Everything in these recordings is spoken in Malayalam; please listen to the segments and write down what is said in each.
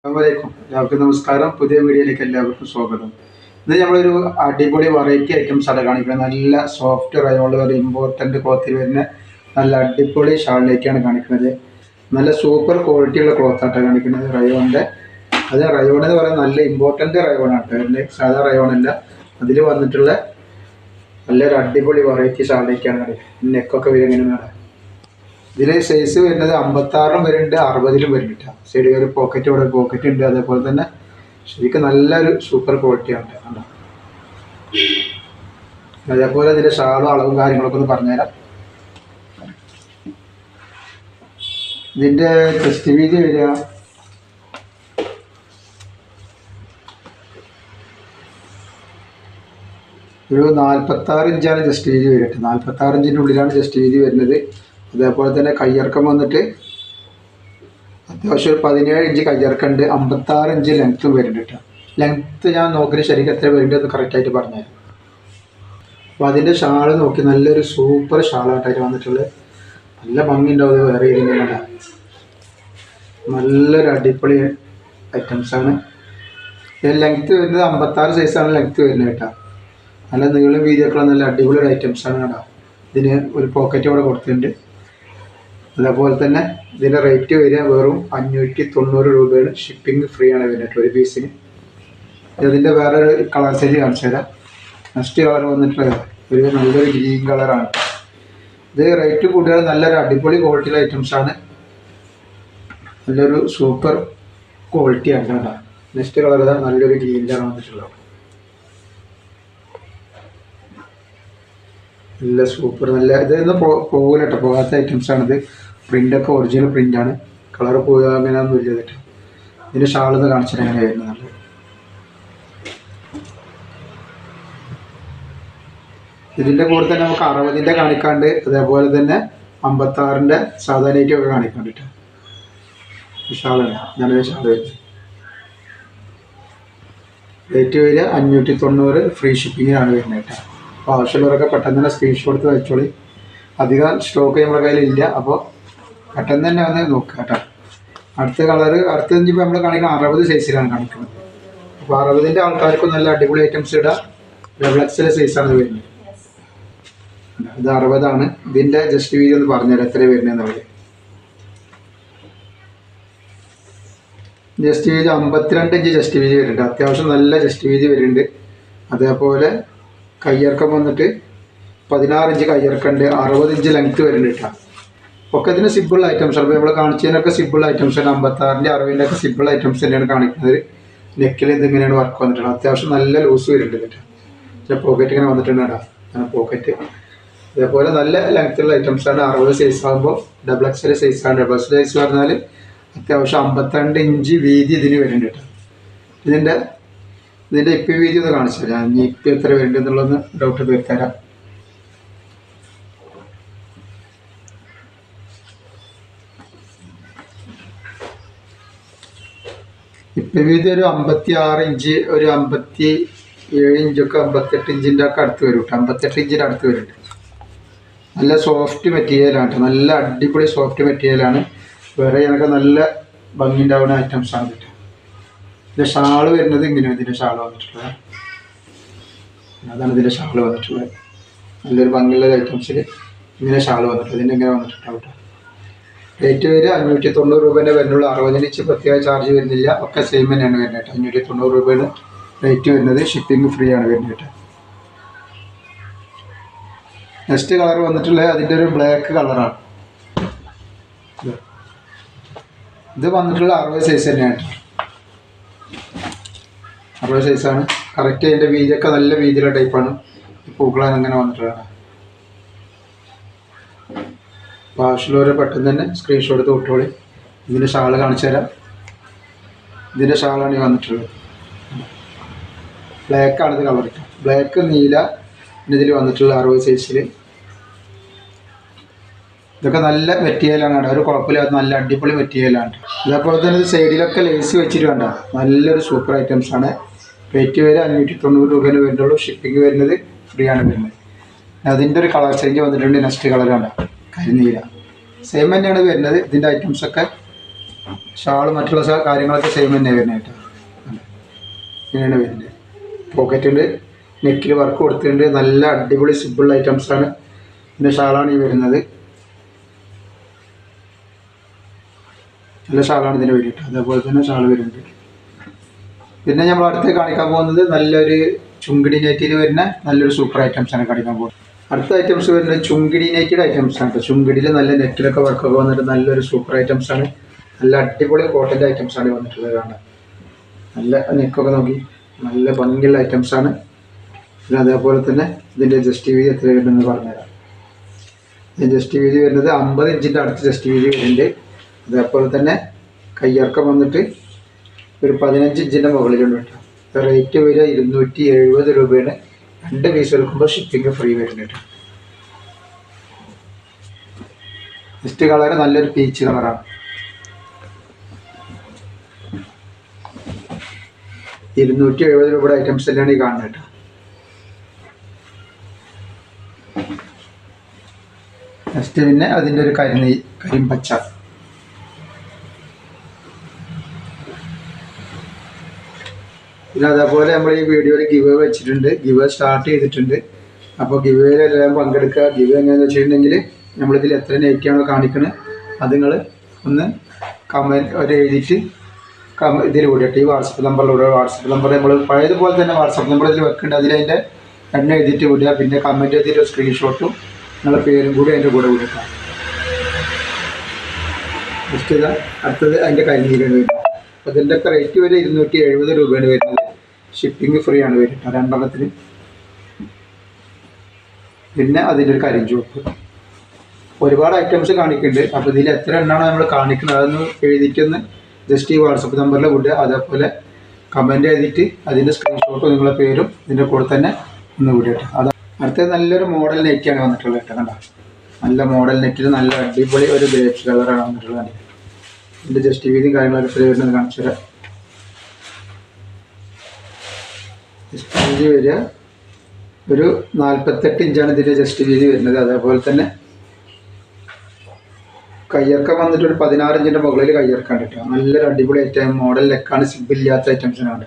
അസ്സലാമലൈക്കും. എല്ലാവർക്കും നമസ്കാരം. പുതിയ വീഡിയോയിലേക്ക് എല്ലാവർക്കും സ്വാഗതം. ഇന്ന് നമ്മളൊരു അടിപൊളി വെറൈറ്റി ഐറ്റംസ് ആണ് കാണിക്കുന്നത്. നല്ല സോഫ്റ്റ് റയോണിൽ ഒരു ഇമ്പോർട്ടൻ്റ് ക്ലോത്തിൽ വരുന്ന നല്ല അടിപൊളി ഷാളിലേക്കാണ് കാണിക്കുന്നത്. നല്ല സൂപ്പർ ക്വാളിറ്റിയുള്ള ക്ലോത്തായിട്ടാണ് കാണിക്കുന്നത് റയോണിൻ്റെ. അത് റയോൺ എന്ന് പറയുന്നത് നല്ല ഇമ്പോർട്ടൻ്റ് റയോണാട്ടോ, അതിൻ്റെ സാധാ റയോണല്ല. അതിൽ വന്നിട്ടുള്ള നല്ലൊരു അടിപൊളി വെറൈറ്റി ഷാളിലേക്കാണ് കാണിക്കുന്നത്. നെക്കൊക്കെ വരുന്നതാണ്. ഇതിൽ സൈസ് വരുന്നത് 56 വരുന്നുണ്ട്, 60 വരുന്നുണ്ട്. സൈഡിൽ ഒരു പോക്കറ്റ്, ഇവിടെ പോക്കറ്റ് ഉണ്ട്. അതേപോലെ തന്നെ ശരിക്കും നല്ലൊരു സൂപ്പർ ക്വാളിറ്റിയാണ് കണ്ടോ. അതേപോലെ ഇതിൻ്റെ ഷാളും അളവും കാര്യങ്ങളൊക്കെ ഒന്ന് പറഞ്ഞുതരാം. ഇതിൻ്റെ ചെസ്റ്റ് വീതി വരിക ഒരു 46 ഇഞ്ചാണ് ചെസ്റ്റ് വീതി വരിക. 46 ഇഞ്ചിൻ്റെ ഉള്ളിലാണ് ചെസ്റ്റ് വീതി വരുന്നത്. അതേപോലെ തന്നെ കയ്യിറക്കം വന്നിട്ട് അത്യാവശ്യം ഒരു 17 ഇഞ്ച് കയ്യിറക്കുണ്ട്. 56 ഇഞ്ച് ലെങ്ത്തും വരുന്നുണ്ട് കേട്ടോ. ലെങ്ത്ത് ഞാൻ നോക്കിയിട്ട് ശരിക്കും എത്ര വരുന്നുണ്ട് എന്ന് കറക്റ്റായിട്ട് പറഞ്ഞുതരാം. അപ്പോൾ അതിൻ്റെ ഷാള് നോക്കി നല്ലൊരു സൂപ്പർ ഷാളായിട്ടായിട്ട് വന്നിട്ടുള്ളത്. നല്ല ഭംഗിയുണ്ടാവും. വേറെ ഏരിയയിലുള്ള നല്ലൊരു അടിപൊളി ഐറ്റംസാണ്. ലെങ്ത്ത് വരുന്നത് 56 സൈസാണ് ലെങ്ത്ത് വരുന്നത് കേട്ടോ. നല്ല നീളം വീതിയൊക്കെ നല്ല അടിപൊളി ഒരു ഐറ്റംസാണ് കേട്ടോ. ഇതിന് ഒരു പോക്കറ്റ് ഇവിടെ കൊടുത്തിട്ടുണ്ട്. അതേപോലെ തന്നെ ഇതിൻ്റെ റേറ്റ് വരിക വെറും 590 രൂപയാണ്. ഷിപ്പിംഗ് ഫ്രീ ആണ് വരുന്നത് ഒരു പീസിന്. ഇതിൻ്റെ വേറൊരു കളർ ചേഞ്ച് കാണിച്ചു തരാം. നെക്സ്റ്റ് കളർ വന്നിട്ടുള്ളത് ഒരു നല്ലൊരു ഗ്രീൻ കളറാണ്. ഇത് റേറ്റ് കൂടിയാൽ നല്ലൊരു അടിപൊളി ക്വാളിറ്റിയിലെ ഐറ്റംസാണ്. നല്ലൊരു സൂപ്പർ ക്വാളിറ്റിയാണ് കേട്ടോ. നെക്സ്റ്റ് കളർ ഇതാ നല്ലൊരു ഗ്രീനിലാണ് വന്നിട്ടുള്ളത്. നല്ല സൂപ്പർ, നല്ല ഇതൊന്നും പോകില്ല കേട്ടോ, പോകാത്ത ഐറ്റംസാണിത്. പ്രിൻ്റൊക്കെ ഒറിജിനൽ പ്രിൻ്റാണ്. കളർ പോയാൽ അങ്ങനെ ഒന്നും ഇല്ല കേട്ടോ. ഇതിൻ്റെ ഷാളെന്ന് കാണിച്ചിട്ട് അങ്ങനെ വരുന്നത് നല്ലത്. ഇതിൻ്റെ കൂടെ തന്നെ നമുക്ക് 60ൻ്റെ കാണിക്കാണ്ട്, അതേപോലെ തന്നെ 56ൻ്റെ സാധാരണയൊക്കെ കാണിക്കാണ്ട് കേട്ടോ. ഈ ഷാളാണ് ഞാനത് ഷാൾ വരുന്നത്. റേറ്റ് വരിക 590, ഫ്രീ ഷിപ്പിങ്ങിനാണ് വരുന്നത് കേട്ടോ. അപ്പോൾ ആവശ്യമുള്ളവരൊക്കെ പെട്ടെന്ന് തന്നെ സ്ക്രീൻഷോട്ട് വെച്ചോളി. അധികം സ്റ്റോക്ക് നമ്മുടെ കയ്യിലില്ല, അപ്പോൾ പെട്ടെന്ന് തന്നെ വന്ന് നോക്കുക കേട്ടോ. അടുത്ത കളറ് അടുത്തഞ്ചിപ്പോൾ നമ്മൾ കാണിക്കുന്നത് 60 സൈസിലാണ് കാണിക്കുന്നത്. അപ്പോൾ 60ൻ്റെ ആൾക്കാർക്കും നല്ല അടിപൊളി ഐറ്റംസ് ഇടാം. ഡബിൾ സൈസാണ് വരുന്നത്. ഇത് 60ആണ്. ഇതിൻ്റെ ജസ്റ്റ് വീതി ഒന്ന് പറഞ്ഞുതരാം എത്ര വരുന്നതെന്നുള്ളത്. ജസ്റ്റ് വീതി 52 ഇഞ്ച് ജസ്റ്റ് വീതി വരുന്നുണ്ട്. അത്യാവശ്യം നല്ല ജസ്റ്റ് വീതി വരുന്നുണ്ട്. അതേപോലെ കയ്യിറക്കം വന്നിട്ട് 16 ഇഞ്ച് കയ്യിറക്കുന്നുണ്ട്. 60 ഇഞ്ച് ലെങ്ത്ത് വരുന്നുണ്ട് കേട്ടോ. ഒക്കെ ഇതിന് സിമ്പിൾ ഐറ്റംസ് ആണ്. നമ്മൾ കാണിച്ചതിനൊക്കെ സിമ്പിൾ ഐറ്റംസ് ആണ്. 56ൻ്റെ 60ൻ്റെ ഒക്കെ സിമ്പിൾ ഐറ്റംസ് തന്നെയാണ് കാണിക്കുന്നത്. നെക്കിൽ ഇതിങ്ങനെയാണ് വർക്ക് വന്നിട്ടുള്ളത്. അത്യാവശ്യം നല്ല ലൂസ് വരുന്നുണ്ട് കേട്ടോ. പക്ഷേ പോക്കറ്റ് ഇങ്ങനെ വന്നിട്ടുണ്ട് കേട്ടോ. പോക്കറ്റ് അതേപോലെ നല്ല ലെങ്ത്തുള്ള ഐറ്റംസാണ്. 60 സൈസ് ആകുമ്പോൾ ഡബിൾ സൈസാണ്. ഡബിൾ സൈസ് പറഞ്ഞാൽ അത്യാവശ്യം 52 ഇഞ്ച് വീതി ഇതിന് വരുന്നുണ്ട് കേട്ടോ. ഇതിൻ്റെ ഇപ്പം വീതി ഒന്ന് കാണിച്ചു തരാം. ഇനി ഇപ്പം എത്ര വരുന്നുണ്ട് എന്നുള്ളതൊന്ന് ഡൗട്ട് തീർത്തരാം. ഇപ്പം വീതി ഒരു 56 ഇഞ്ച്, ഒരു 57 ഇഞ്ചൊക്കെ 58 ഇഞ്ചിൻ്റെ ഒക്കെ അടുത്ത് വരും കേട്ടോ. 58 ഇഞ്ചിൻ്റെ അടുത്ത് വരുന്നുണ്ട്. നല്ല സോഫ്റ്റ് മെറ്റീരിയലാണ് കേട്ടോ. നല്ല അടിപൊളി സോഫ്റ്റ് മെറ്റീരിയലാണ്. വേറെ ഞങ്ങൾക്ക് നല്ല ഭംഗി ഉണ്ടാവുന്ന ഐറ്റംസാണ് കേട്ടോ. ഇതിൻ്റെ ഷാള് വരുന്നത് ഇങ്ങനെയാണ്. ഇതിൻ്റെ ഷാള് വന്നിട്ടുള്ളത് അതാണ്. ഇതിൻ്റെ ഷാള് വന്നിട്ടുള്ളത് നല്ലൊരു ഭംഗിയുള്ള ഐറ്റംസിൽ ഇങ്ങനെ ഷാള് വന്നിട്ടുള്ളത്. ഇതിൻ്റെ ഇങ്ങനെ വന്നിട്ടുണ്ടാവും കേട്ടോ. റേറ്റ് വരിക 590 രൂപേൻ്റെ വരുന്നുള്ളൂ. 60 ഇഞ്ച് പ്രത്യേക ചാർജ് വരുന്നില്ല. ഒക്കെ സെയിം തന്നെയാണ് വരുന്നത് കേട്ടോ. 590 രൂപയാണ് റേറ്റ് വരുന്നത്. ഷിപ്പിംഗ് ഫ്രീ ആണ് വരുന്നത് കേട്ടോ. നെക്സ്റ്റ് കളർ വന്നിട്ടുള്ളത് അതിൻ്റെ ഒരു ബ്ലാക്ക് കളറാണ്. ഇത് വന്നിട്ടുള്ള 60 സൈസ് തന്നെയാണ് കേട്ടോ. 60 സൈസാണ് കറക്റ്റ്. അതിൻ്റെ വീതിയൊക്കെ നല്ല വീതിയുള്ള ടൈപ്പാണ്. പൂക്കളാണ് അങ്ങനെ വന്നിട്ടുള്ളത്. അപ്പോൾ ആവശ്യമുള്ളവരെ പെട്ടെന്ന് തന്നെ സ്ക്രീൻഷോട്ട് എടുത്ത് വിട്ടോളി. ഇതിൻ്റെ ഷാള് കാണിച്ചു തരാം. ഇതിൻ്റെ ഷാളാണ് ഈ വന്നിട്ടുള്ളത്. ബ്ലാക്കാണ് ഇത് കളർ. ബ്ലാക്ക് നീല ഇതിൽ വന്നിട്ടുള്ള 60 സൈസിൽ. ഇതൊക്കെ നല്ല മെറ്റീരിയലാണ്. ഒരു കുഴപ്പമില്ലാത്ത നല്ല അടിപൊളി മെറ്റീരിയലാണ്. അതേപോലെ തന്നെ ഇത് സൈഡിലൊക്കെ ലേസ് വെച്ചിട്ട് വേണ്ട നല്ലൊരു സൂപ്പർ ഐറ്റംസാണ്. റേറ്റ് വരെ 590 രൂപേന് വരുന്നുള്ളൂ. ഷിപ്പിംഗ് വരുന്നത് ഫ്രീ ആണ് വരുന്നത്. അതിൻ്റെ ഒരു കളർ ചേഞ്ച് വന്നിട്ടുണ്ട്. നെക്സ്റ്റ് കളറാണ് കരിനീല. സെയിം തന്നെയാണ് വരുന്നത്. ഇതിൻ്റെ ഐറ്റംസൊക്കെ ഷാള് മറ്റുള്ള കാര്യങ്ങളൊക്കെ സെയിം തന്നെ വരുന്നത് കേട്ടോ. ഇങ്ങനെയാണ് വരുന്നത്. പോക്കറ്റുണ്ട്, നെക്കിൽ വർക്ക് കൊടുത്തിട്ടുണ്ട്. നല്ല അടിപൊളി സിമ്പിൾ ഐറ്റംസാണ്. ഇതിൻ്റെ ഷാളാണ് ഈ വരുന്നത്. നല്ല ഷാളാണ് ഇതിന് വേണ്ടിയിട്ട്. അതേപോലെ തന്നെ ഷാൾ വരുന്നുണ്ട്. പിന്നെ നമ്മൾ അടുത്ത് കാണിക്കാൻ പോകുന്നത് നല്ലൊരു ചുങ്കിടി നെറ്റിൽ വരുന്ന നല്ലൊരു സൂപ്പർ ഐറ്റംസാണ് കാണിക്കാൻ പോകുന്നത്. അടുത്ത ഐറ്റംസ് വരുന്നത് ചുങ്കിടി നെറ്റിയുടെ ഐറ്റംസാണ്. ചുങ്കിടിയിൽ നല്ല നെറ്റിലൊക്കെ വർക്കൊക്കെ വന്നിട്ട് നല്ലൊരു സൂപ്പർ ഐറ്റംസാണ്. നല്ല അടിപൊളി കോട്ടൻ്റെ ഐറ്റംസാണ് വന്നിട്ടുള്ളത്. കാണാൻ നല്ല നെക്കൊക്കെ നോക്കി നല്ല ഭംഗിയുള്ള ഐറ്റംസാണ്. പിന്നെ അതേപോലെ തന്നെ ഇതിൻ്റെ ജസ്റ്റ് വീതി എത്ര വരുന്നുണ്ടെന്ന് പറഞ്ഞുതരാം. ഇതിൻ്റെ ജസ്റ്റ് വീതി വരുന്നത് 50 ഇഞ്ചിൻ്റെ അടുത്ത് ജസ്റ്റ് വീതി വരുന്നുണ്ട്. അതേപോലെ തന്നെ കയ്യിറക്കം വന്നിട്ട് ഒരു 15 ഇഞ്ചിൻ്റെ മുകളിലുണ്ട് കേട്ടോ. റേറ്റ് വരിക 270 രൂപയാണ്. 2 പീസ് എടുക്കുമ്പോൾ ഷിപ്പിംഗ് ഫ്രീ വരുന്നുണ്ട്. നെക്സ്റ്റ് കളർ നല്ലൊരു പീച്ച് കളറാണ്. 270 രൂപയുടെ ഐറ്റംസ് തന്നെയാണ് ഈ കാണുന്നത് കേട്ടോ. നെക്സ്റ്റ് പിന്നെ അതിൻ്റെ ഒരു കരിമ്പച്ച. പിന്നെ അതേപോലെ നമ്മൾ ഈ വീഡിയോയിൽ ഗിവ് വെച്ചിട്ടുണ്ട്. ഗിവ് സ്റ്റാർട്ട് ചെയ്തിട്ടുണ്ട്. അപ്പോൾ ഗിവേയിൽ എല്ലാവരും പങ്കെടുക്കുക. ഗിവ് എങ്ങനെയാണെന്ന് വെച്ചിട്ടുണ്ടെങ്കിൽ നമ്മളിതിൽ എത്ര നെറ്റാണോ കാണിക്കുന്നത് അത് നിങ്ങൾ ഒന്ന് കമൻറ്റ് എഴുതിയിട്ട് ഇതിൽ വിടട്ടെ. ഈ വാട്സപ്പ് നമ്പറിലൂടെ. വാട്സപ്പ് നമ്പർ നമ്മൾ പഴയതുപോലെ തന്നെ വാട്സപ്പ് നമ്പർ ഇതിൽ വെക്കുന്നുണ്ട്. അതിൻ്റെ എണ്ണ എഴുതിയിട്ട് വിടുക. പിന്നെ കമൻറ്റ് ചെയ്തിട്ട് സ്ക്രീൻഷോട്ടും നിങ്ങളുടെ പേരും കൂടി അതിൻ്റെ കൂടെ വിടട്ടെ. ജസ്റ്റ് ഇതാ അടുത്തത് അതിൻ്റെ കരിനീരാണ് വരുന്നത്. അപ്പോൾ ഇതിൻ്റെയൊക്കെ റേറ്റ് വരെ 270 രൂപയാണ് വരുന്നത്. ഷിപ്പിംഗ് ഫ്രീ ആണ് വരുന്നത് 2 എണ്ണത്തിന്. പിന്നെ അതിൻ്റെ ഒരു കരിഞ്ചുവപ്പ്. ഒരുപാട് ഐറ്റംസ് കാണിക്കുന്നുണ്ട്. അപ്പോൾ ഇതിൽ എത്ര എണ്ണമാണോ നമ്മൾ കാണിക്കുന്നത് അതൊന്ന് എഴുതിയിട്ടൊന്ന് ജസ്റ്റ് ഈ വാട്സപ്പ് നമ്പറിൽ വിടുക. അതേപോലെ കമൻറ്റ് എഴുതിയിട്ട് അതിൻ്റെ സ്ക്രീൻഷോട്ടും നിങ്ങളുടെ പേരും ഇതിൻ്റെ കൂടെ തന്നെ ഒന്ന് വിടട്ടെ. അത് അടുത്തത് നല്ലൊരു മോഡൽ നെറ്റാണ് വന്നിട്ടുള്ളത് കേട്ടോ. കണ്ട നല്ല മോഡൽ നെറ്റിൽ നല്ല അടിപൊളി ഒരു ഗ്രേപ്പ് കളറാണ് വന്നിട്ടുള്ളത്. ഇതിൻ്റെ ജസ്റ്റ് വീതിയും കാര്യങ്ങളൊക്കെ എത്ര വരുന്നത് കാണിച്ചു തരാം. ജസ്റ്റ് വീതി വരിക ഒരു 48 ഇഞ്ചാണ് ഇതിൻ്റെ ജസ്റ്റ് വീതി വരുന്നത്. അതേപോലെ തന്നെ കയ്യിറക്കം വന്നിട്ട് ഒരു 16 ഇഞ്ചിൻ്റെ മുകളിൽ കയ്യിറക്കാൻ കിട്ടുക. നല്ലൊരു അടിപൊളി ഐറ്റം മോഡൽ നെക്കാണ്. സിമ്പിളില്ലാത്ത ഐറ്റംസിനാണ്.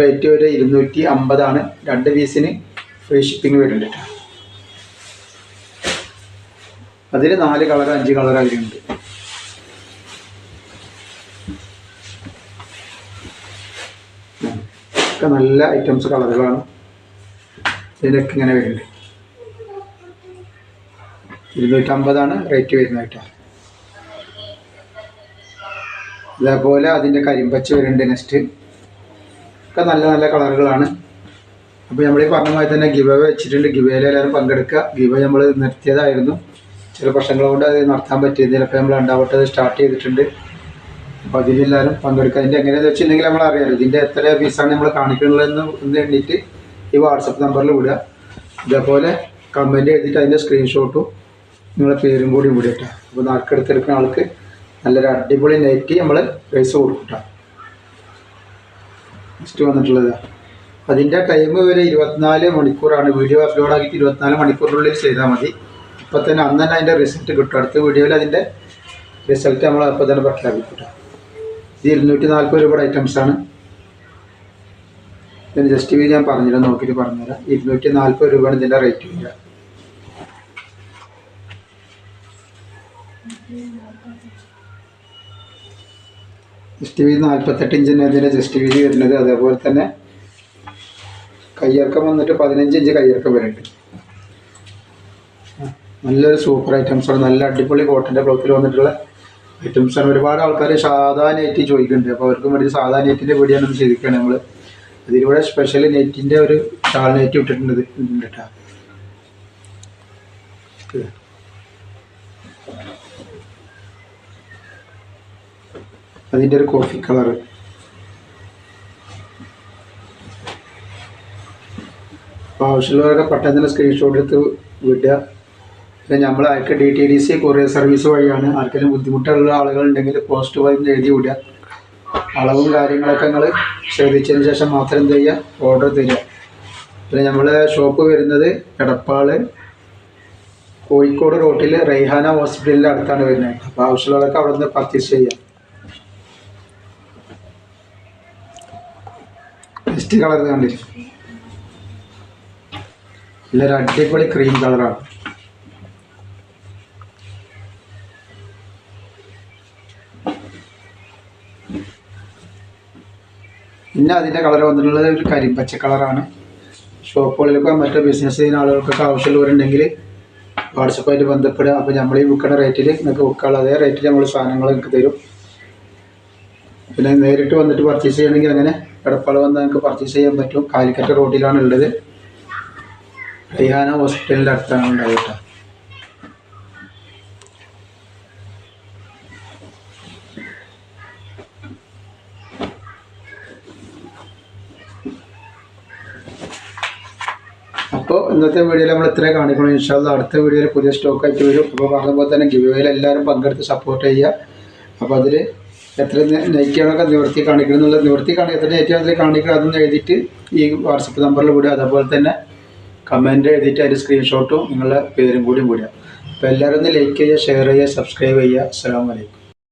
റേറ്റ് വരെ 250 2 പീസിന് ഫ്രീ ഷിപ്പിംഗ് വരുന്നുണ്ട് കേട്ടോ. അതിൽ 4 കളർ 5 കളർ അതിലുണ്ട്. ഒക്കെ നല്ല ഐറ്റംസ് കളറുകളാണ്. ഇതിനൊക്കെ ഇങ്ങനെ വരുന്നുണ്ട്. 250 റേറ്റ് വരുന്നത് കേട്ടോ. അതേപോലെ അതിൻ്റെ കരിമ്പച്ച വരുന്നുണ്ട്. നെക്സ്റ്റ് ഒക്കെ നല്ല നല്ല കളറുകളാണ്. അപ്പോൾ നമ്മൾ ഈ പറഞ്ഞ മാതിരി തന്നെ ഗിവ് വെച്ചിട്ടുണ്ട്. ഗിവേയിൽ എല്ലാവരും പങ്കെടുക്കുക. ഗിവ് നമ്മൾ നിർത്തിയതായിരുന്നു. ചില പ്രശ്നങ്ങൾ കൊണ്ട് അത് നടത്താൻ പറ്റിയതിലൊക്കെ നമ്മൾ 2 വട്ടം സ്റ്റാർട്ട് ചെയ്തിട്ടുണ്ട്. അപ്പോൾ അതിലെല്ലാവരും പങ്കെടുക്കുക. അതിൻ്റെ എങ്ങനെയാണെന്ന് വെച്ചിട്ടുണ്ടെങ്കിൽ നമ്മൾ അറിയാമല്ലോ ഇതിൻ്റെ എത്ര പീസാണ് നമ്മൾ കാണിക്കണമെന്ന് എണ്ണിയിട്ട് ഈ വാട്സപ്പ് നമ്പറിൽ വിടുക. ഇതേപോലെ കമൻറ്റ് എഴുതിയിട്ട് അതിൻ്റെ സ്ക്രീൻഷോട്ടും നിങ്ങളുടെ പേരും കൂടി വിടട്ടെ. അപ്പോൾ നറുക്കെടുത്തെടുക്കുന്ന ആൾക്ക് നല്ലൊരു അടിപൊളി നെറ്റ് നമ്മൾ പൈസ കൊടുക്കട്ടെ. നെക്സ്റ്റ് വന്നിട്ടുള്ളത് അതിൻ്റെ ടൈം വരെ 24 മണിക്കൂറാണ്. വീഡിയോ അപ്ലോഡ് ആക്കിയിട്ട് 24 മണിക്കൂറിനുള്ളിൽ ചെയ്താൽ മതി. ഇപ്പോൾ തന്നെ അന്ന് തന്നെ അതിൻ്റെ റിസൾട്ട് കിട്ടും. അടുത്ത വീഡിയോയിൽ അതിൻ്റെ റിസൾട്ട് നമ്മൾ അപ്പോൾ തന്നെ പ്രഖ്യാപിക്കട്ടെ. ഇത് 240 രൂപയുടെ ഐറ്റംസാണ്. ഇതിന് ജസ്റ്റ് വീതി ഞാൻ പറഞ്ഞുതരാം, നോക്കിയിട്ട് പറഞ്ഞുതരാം. 240 രൂപയാണ് ഇതിൻ്റെ റേറ്റ് വരിക. ജസ്റ്റ് വീതി 48 ഇഞ്ചിന് ഇതിൻ്റെ ജസ്റ്റ് വീതി വരുന്നത്. അതേപോലെ തന്നെ കയ്യിറക്കം വന്നിട്ട് 15 ഇഞ്ച് കയ്യിറക്കം വരുന്നുണ്ട്. നല്ലൊരു സൂപ്പർ ഐറ്റംസാണ്. നല്ല അടിപൊളി കോട്ടൻ്റെ ക്ലോത്തിൽ വന്നിട്ടുള്ള ഐറ്റംസാണ്. ഒരുപാട് ആൾക്കാർ സാധാ നെറ്റ് ചോദിക്കുന്നുണ്ട്. അപ്പോൾ അവർക്ക് വേണ്ടി സാധാ നെറ്റിൻ്റെ വീഡിയോ ആണ് ചെയ്തിരിക്കുകയാണ് നമ്മൾ. അതിലൂടെ സ്പെഷ്യൽ നെറ്റിൻ്റെ ഒരു ഷാൾ നെറ്റ് ഇട്ടിട്ടുണ്ട് കേട്ടോ. അതിൻ്റെ ഒരു കോഫി കളർ. അപ്പോൾ ആവശ്യമുള്ളവരൊക്കെ പെട്ടെന്ന് തന്നെ സ്ക്രീൻഷോട്ട് എടുത്ത് വിടുക. പിന്നെ നമ്മൾ അയക്കുക DTDC കൊറിയർ സർവീസ് വഴിയാണ്. ആർക്കെങ്കിലും ബുദ്ധിമുട്ടുള്ള ആളുകളുണ്ടെങ്കിൽ പോസ്റ്റ് വഴി എഴുതി വിടുക. അളവും കാര്യങ്ങളൊക്കെ നിങ്ങൾ ശ്രദ്ധിച്ചതിന് ശേഷം മാത്രം എന്ത് ചെയ്യുക, ഓർഡർ തരിക. പിന്നെ നമ്മളെ ഷോപ്പ് വരുന്നത് എടപ്പാൾ കോഴിക്കോട് റോട്ടിൽ റൈഹാന ഹോസ്പിറ്റലിൻ്റെ അടുത്താണ് വരുന്നത്. അപ്പോൾ ആവശ്യമുള്ളവരൊക്കെ അവിടെ നിന്ന് പർച്ചേസ് ചെയ്യുക. ഫസ്റ്റ് കളർ കണ്ടില്ല, നല്ലൊരു അടിപൊളി ക്രീം കളറാണ്. പിന്നെ അതിൻ്റെ കളർ വന്നിട്ടുള്ളത് ഒരു കരിമ്പച്ച കളറാണ്. ഷോപ്പുകളിലൊക്കെ മറ്റു ബിസിനസ് ചെയ്യുന്ന ആളുകൾക്കൊക്കെ ആവശ്യമുള്ളവരുണ്ടെങ്കിൽ വാട്സപ്പായിട്ട് ബന്ധപ്പെടുക. അപ്പോൾ നമ്മൾ ഈ വിൽക്കുന്ന റേറ്റിൽ നിങ്ങൾക്ക് വിൽക്കാനുള്ള അതേ റേറ്റിൽ നമ്മൾ സാധനങ്ങൾ നിങ്ങൾക്ക് തരും. പിന്നെ നേരിട്ട് വന്നിട്ട് പർച്ചേസ് ചെയ്യണമെങ്കിൽ അങ്ങനെ എടപ്പാൾ വന്ന് നിങ്ങൾക്ക് പർച്ചേസ് ചെയ്യാൻ പറ്റും. കാലിക്കറ്റ് റോഡിലാണ് ഉള്ളത്. റൈഹാന ഹോസ്പിറ്റലിൻ്റെ അടുത്താണ് ഉണ്ടാവുക. അപ്പോൾ ഇന്നത്തെ വീഡിയോയിൽ നമ്മൾ ഇത്രയും കാണിക്കണം. ഇൻഷാ അല്ലാഹ് അടുത്ത വീഡിയോയിൽ പുതിയ സ്റ്റോക്ക് ആയിട്ട് വരും. അപ്പോൾ പറഞ്ഞ പോലെ തന്നെ ഗിവ്-അവേയിൽ എല്ലാവരും പങ്കെടുത്ത് സപ്പോർട്ട് ചെയ്യുക. അപ്പോൾ അതിൽ എത്ര നൈറ്റിയാണൊക്കെ നിവർത്തി കാണിക്കണം എന്നുള്ളത്, എത്ര നൈറ്റിയാണ് അതിൽ കാണിക്കണം അതൊന്ന് എഴുതിയിട്ട് ഈ വാട്സപ്പ് നമ്പറിൽ വിടുക. അതേപോലെ തന്നെ കമൻറ്റ് എഴുതിയിട്ട് അതിൻ്റെ സ്ക്രീൻഷോട്ടും നിങ്ങളുടെ പേരും കൂടി വിടുക. അപ്പോൾ എല്ലാവരും ഒന്ന് ലൈക്ക് ചെയ്യുക, ഷെയർ ചെയ്യുക, സബ്സ്ക്രൈബ് ചെയ്യുക. അസ്സലാമു അലൈക്കും.